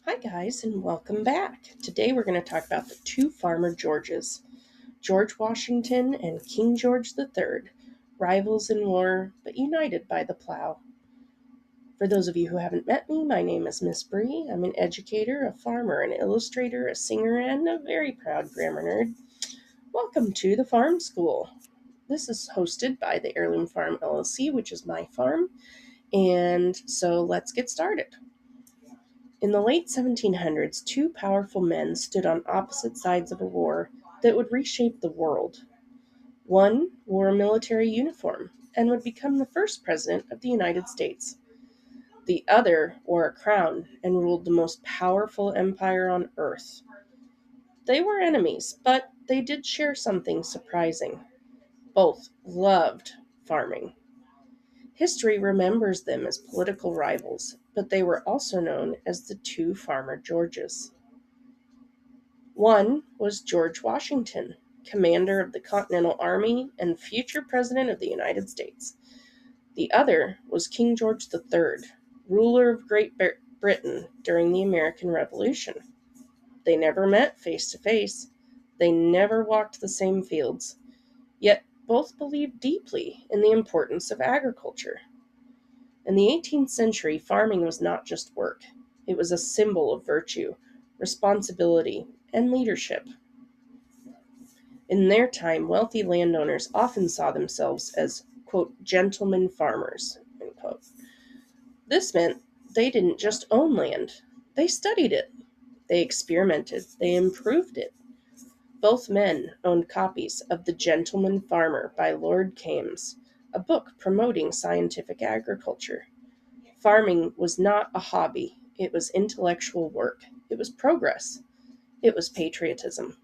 Hi guys and welcome back. Today we're going to talk about the two farmer Georges, George Washington and King George III, rivals in war but united by the plow. For those of you who haven't met me, my name is Miss Bree. I'm an educator, a farmer, an illustrator, a singer, and a very proud grammar nerd. Welcome to the Farm School. This is hosted by the Heirloom Farm LLC, which is my farm, and so let's get started. In the late 1700s, two powerful men stood on opposite sides of a war that would reshape the world. One wore a military uniform and would become the first president of the United States. The other wore a crown and ruled the most powerful empire on earth. They were enemies, but they did share something surprising. Both loved farming. History remembers them as political rivals, but they were also known as the two farmer Georges. One was George Washington, commander of the Continental Army and future President of the United States. The other was King George III, ruler of Great Britain during the American Revolution. They never met face to face. They never walked the same fields. Yet both believed deeply in the importance of agriculture. In the 18th century, farming was not just work. It was a symbol of virtue, responsibility, and leadership. In their time, wealthy landowners often saw themselves as, quote, gentlemen farmers, end quote. This meant they didn't just own land, they studied it, they experimented, they improved it. Both men owned copies of The Gentleman Farmer by Lord Kames, a book promoting scientific agriculture. Farming was not a hobby, it was intellectual work, it was progress, it was patriotism.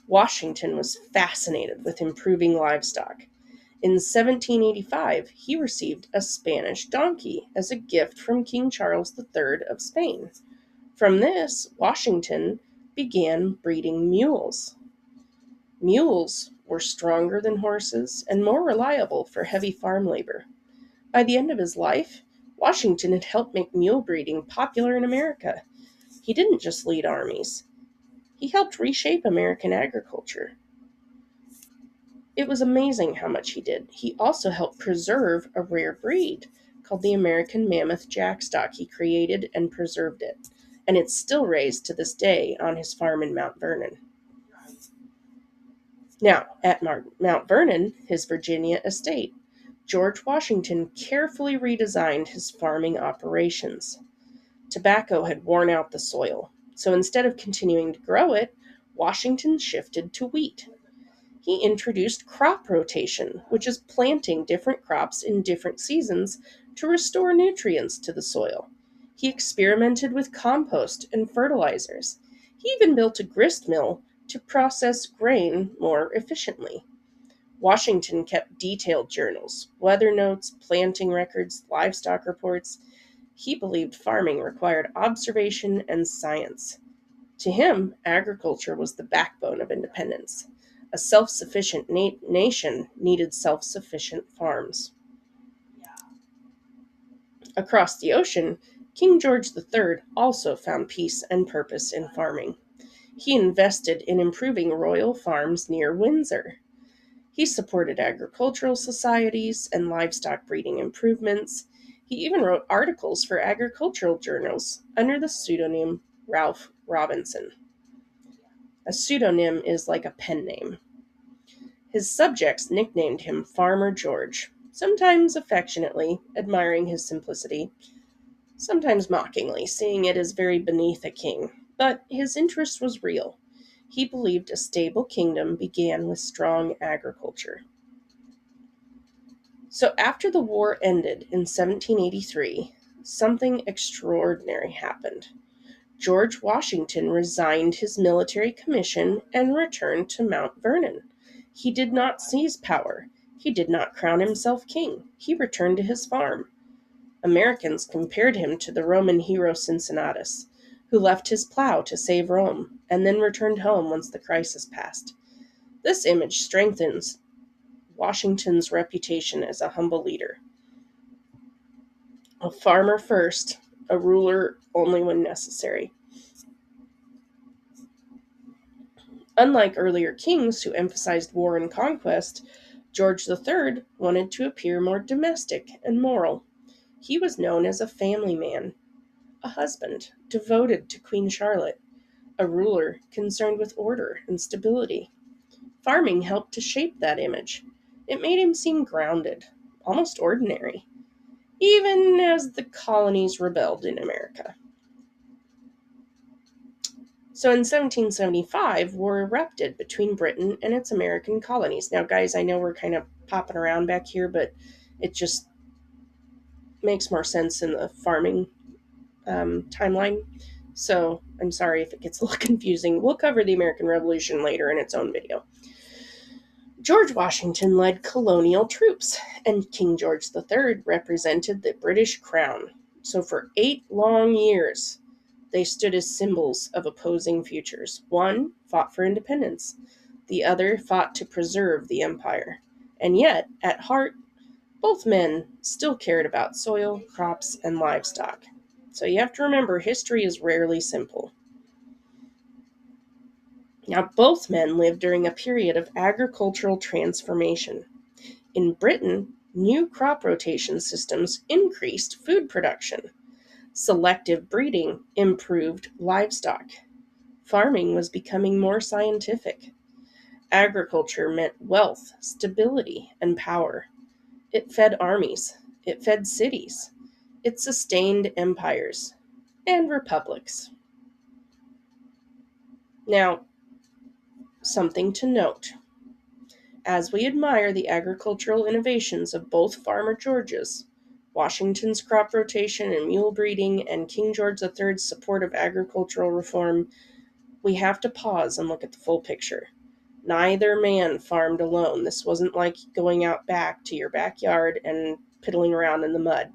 Washington was fascinated with improving livestock. In 1785, he received a Spanish donkey as a gift from King Charles III of Spain. From this, Washington began breeding mules. Mules were stronger than horses and more reliable for heavy farm labor. By the end of his life, Washington had helped make mule breeding popular in America. He didn't just lead armies, he helped reshape American agriculture. It was amazing how much he did. He also helped preserve a rare breed called the American Mammoth Jackstock. He created and preserved it, and it's still raised to this day on his farm in Mount Vernon. Now, at Mount Vernon, his Virginia estate, George Washington carefully redesigned his farming operations. Tobacco had worn out the soil, so instead of continuing to grow it, Washington shifted to wheat. He introduced crop rotation, which is planting different crops in different seasons to restore nutrients to the soil. He experimented with compost and fertilizers. He even built a grist mill to process grain more efficiently. Washington kept detailed journals, weather notes, planting records, livestock reports. He believed farming required observation and science. To him, agriculture was the backbone of independence. A self-sufficient nation needed self-sufficient farms. Across the ocean, King George III also found peace and purpose in farming. He invested in improving royal farms near Windsor. He supported agricultural societies and livestock breeding improvements. He even wrote articles for agricultural journals under the pseudonym Ralph Robinson. A pseudonym is like a pen name. His subjects nicknamed him Farmer George, sometimes affectionately, admiring his simplicity, sometimes mockingly, seeing it as very beneath a king. But his interest was real. He believed a stable kingdom began with strong agriculture. So after the war ended in 1783, something extraordinary happened. George Washington resigned his military commission and returned to Mount Vernon. He did not seize power. He did not crown himself king. He returned to his farm. Americans compared him to the Roman hero Cincinnatus, who left his plow to save Rome and then returned home once the crisis passed. This image strengthens Washington's reputation as a humble leader. A farmer first, a ruler only when necessary. Unlike earlier kings who emphasized war and conquest, George III wanted to appear more domestic and moral. He was known as a family man, a husband devoted to Queen Charlotte, a ruler concerned with order and stability. Farming helped to shape that image. It made him seem grounded, almost ordinary, even as the colonies rebelled in America. So in 1775, war erupted between Britain and its American colonies. Now, guys, I know we're kind of popping around back here, but it just makes more sense in the farming timeline. So I'm sorry if it gets a little confusing. We'll cover the American Revolution later in its own video. George Washington led colonial troops, and King George III represented the British crown. So for 8 long years, they stood as symbols of opposing futures. One fought for independence, the other fought to preserve the empire. And yet, at heart, both men still cared about soil, crops, and livestock. So you have to remember, history is rarely simple. Now, both men lived during a period of agricultural transformation. In Britain, new crop rotation systems increased food production. Selective breeding improved livestock. Farming was becoming more scientific. Agriculture meant wealth, stability, and power. It fed armies. It fed cities. It sustained empires and republics. Now, something to note. As we admire the agricultural innovations of both Farmer Georges, Washington's crop rotation and mule breeding, and King George III's support of agricultural reform, we have to pause and look at the full picture. Neither man farmed alone. This wasn't like going out back to your backyard and piddling around in the mud.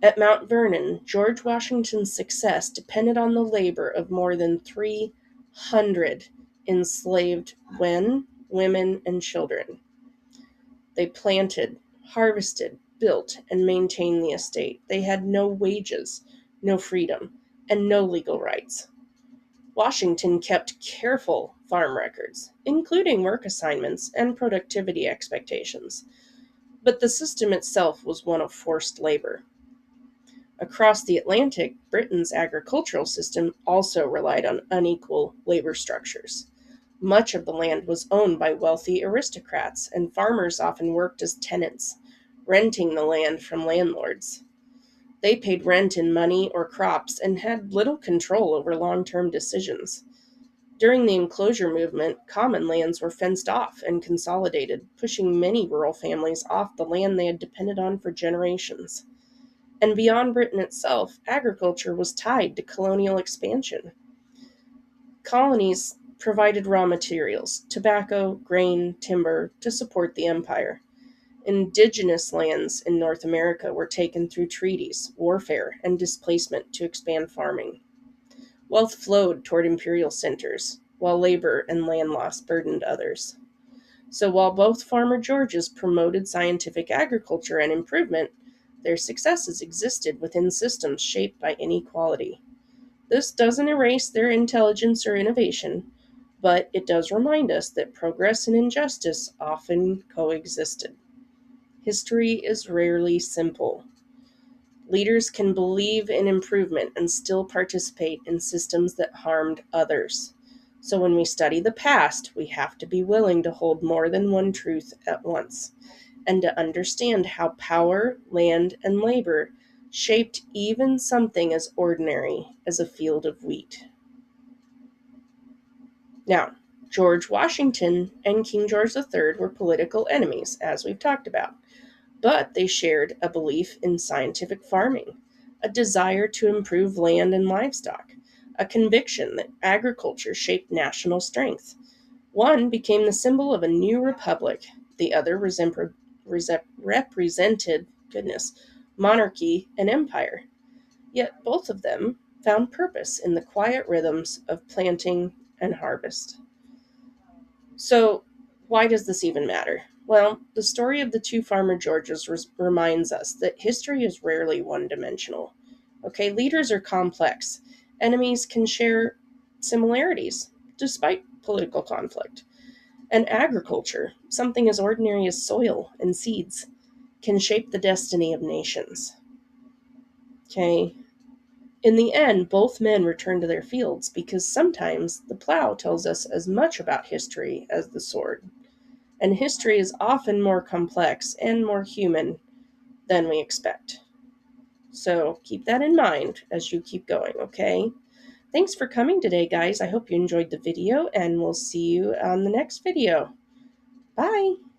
At Mount Vernon, George Washington's success depended on the labor of more than 300 enslaved men, women, and children. They planted, harvested, built, and maintained the estate. They had no wages, no freedom, and no legal rights. Washington kept careful farm records, including work assignments and productivity expectations. But the system itself was one of forced labor. Across the Atlantic, Britain's agricultural system also relied on unequal labor structures. Much of the land was owned by wealthy aristocrats, and farmers often worked as tenants, renting the land from landlords. They paid rent in money or crops and had little control over long-term decisions. During the enclosure movement, common lands were fenced off and consolidated, pushing many rural families off the land they had depended on for generations. And beyond Britain itself, agriculture was tied to colonial expansion. Colonies provided raw materials, tobacco, grain, timber, to support the empire. Indigenous lands in North America were taken through treaties, warfare, and displacement to expand farming. Wealth flowed toward imperial centers, while labor and land loss burdened others. So while both Farmer Georges promoted scientific agriculture and improvement, their successes existed within systems shaped by inequality. This doesn't erase their intelligence or innovation, but it does remind us that progress and injustice often coexisted. History is rarely simple. Leaders can believe in improvement and still participate in systems that harmed others. So when we study the past, we have to be willing to hold more than one truth at once, and to understand how power, land, and labor shaped even something as ordinary as a field of wheat. Now, George Washington and King George III were political enemies, as we've talked about, but they shared a belief in scientific farming, a desire to improve land and livestock, a conviction that agriculture shaped national strength. One became the symbol of a new republic, the other represented monarchy and empire. Yet both of them found purpose in the quiet rhythms of planting and harvest. So, why does this even matter? Well, the story of the two Farmer Georges reminds us that history is rarely one dimensional. Okay, leaders are complex. Enemies can share similarities despite political conflict. And agriculture, something as ordinary as soil and seeds, can shape the destiny of nations. Okay, in the end, both men return to their fields because sometimes the plow tells us as much about history as the sword. And history is often more complex and more human than we expect. So keep that in mind as you keep going, okay? Thanks for coming today, guys. I hope you enjoyed the video, and we'll see you on the next video. Bye!